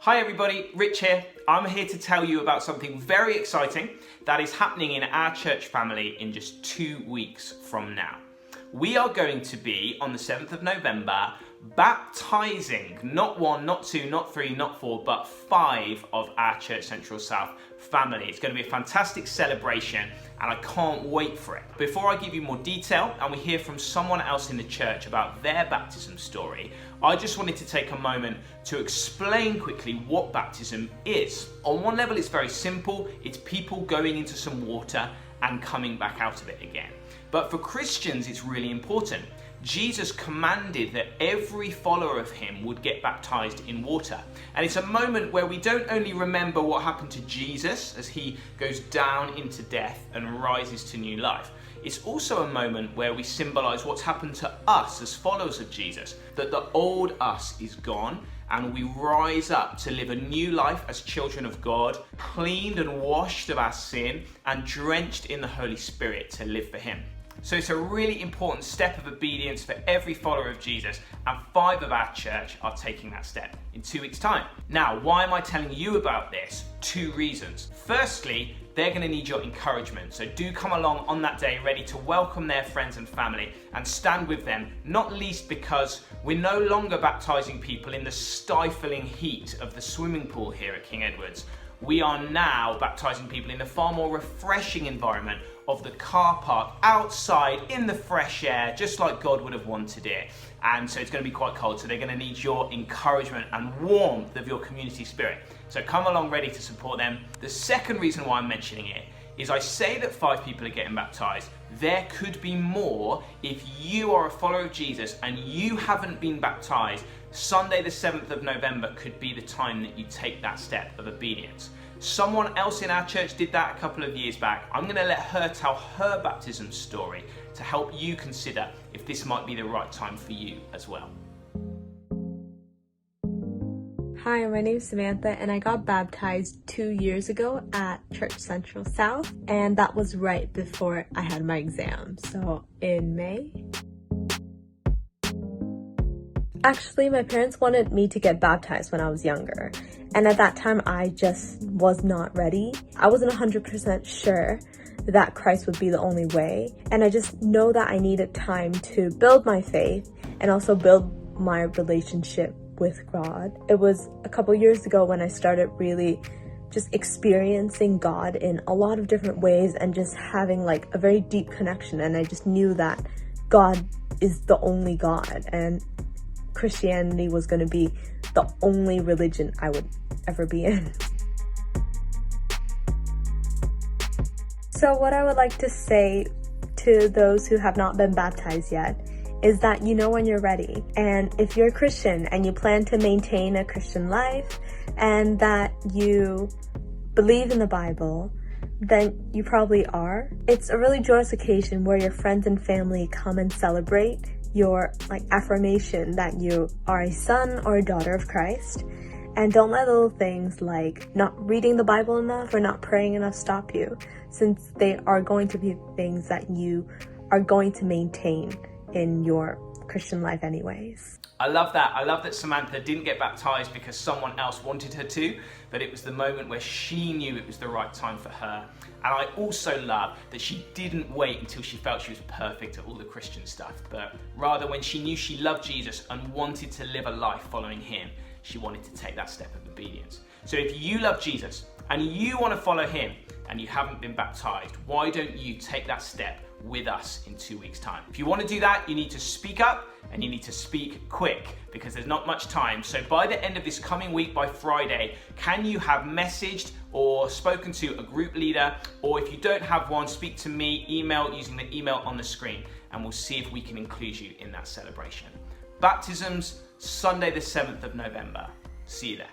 Hi everybody, Rich here. I'm here to tell you about something very exciting that is happening in our church family in just 2 weeks from now. We are going to be, on the 7th of November, baptizing not 1, not 2, not 3, not 4, but 5 of our Church Central South family. It's going to be a fantastic celebration and I can't wait for it. Before I give you more detail and we hear from someone else in the church about their baptism story, I just wanted to take a moment to explain quickly what baptism is. On one level, it's very simple. It's people going into some water and coming back out of it again. But for Christians, it's really important. Jesus commanded that every follower of him would get baptized in water. And it's a moment where we don't only remember what happened to Jesus as he goes down into death and rises to new life. It's also a moment where we symbolize what's happened to us as followers of Jesus, that the old us is gone and we rise up to live a new life as children of God, cleaned and washed of our sin and drenched in the Holy Spirit to live for him. So it's a really important step of obedience for every follower of Jesus, and 5 of our church are taking that step in 2 weeks' time. Now, why am I telling you about this? 2 reasons. Firstly, they're going to need your encouragement, so do come along on that day ready to welcome their friends and family and stand with them, not least because we're no longer baptizing people in the stifling heat of the swimming pool here at King Edward's. We are now baptizing people in the far more refreshing environment of the car park outside in the fresh air, just like God would have wanted it. And so it's going to be quite cold, so they're going to need your encouragement and warmth of your community spirit. So come along ready to support them. The second reason why I'm mentioning it is I say that 5 people are getting baptized. There could be more if you are a follower of Jesus and you haven't been baptized. Sunday the 7th of November could be the time that you take that step of obedience. Someone else in our church did that a couple of years back. I'm going to let her tell her baptism story to help you consider if this might be the right time for you as well. Hi, my name is Samantha and I got baptized 2 years ago at Church Central South, and that was right before I had my exam, so in May. Actually, my parents wanted me to get baptized when I was younger, and at that time I just was not ready. I wasn't 100% sure that Christ would be the only way, and I just know that I needed time to build my faith and also build my relationship with God. It was a couple years ago when I started really just experiencing God in a lot of different ways and just having like a very deep connection, and I just knew that God is the only God and Christianity was going to be the only religion I would ever be in. So what I would like to say to those who have not been baptized yet is that you know when you're ready. And if you're a Christian and you plan to maintain a Christian life and that you believe in the Bible, then you probably are. It's a really joyous occasion where your friends and family come and celebrate your affirmation that you are a son or a daughter of Christ. And don't let little things like not reading the Bible enough or not praying enough stop you, since they are going to be things that you are going to maintain in your Christian life anyways. I love that. I love that Samantha didn't get baptized because someone else wanted her to, but it was the moment where she knew it was the right time for her. And I also love that she didn't wait until she felt she was perfect at all the Christian stuff, but rather when she knew she loved Jesus and wanted to live a life following him, she wanted to take that step of obedience. So if you love Jesus and you want to follow him and you haven't been baptized, why don't you take that step with us in 2 weeks' time? If you want to do that, you need to speak up and you need to speak quick because there's not much time. So by the end of this coming week, by Friday, can you have messaged or spoken to a group leader? Or if you don't have one, speak to me, email using the email on the screen, and we'll see if we can include you in that celebration. Baptisms, Sunday the 7th of November. See you there.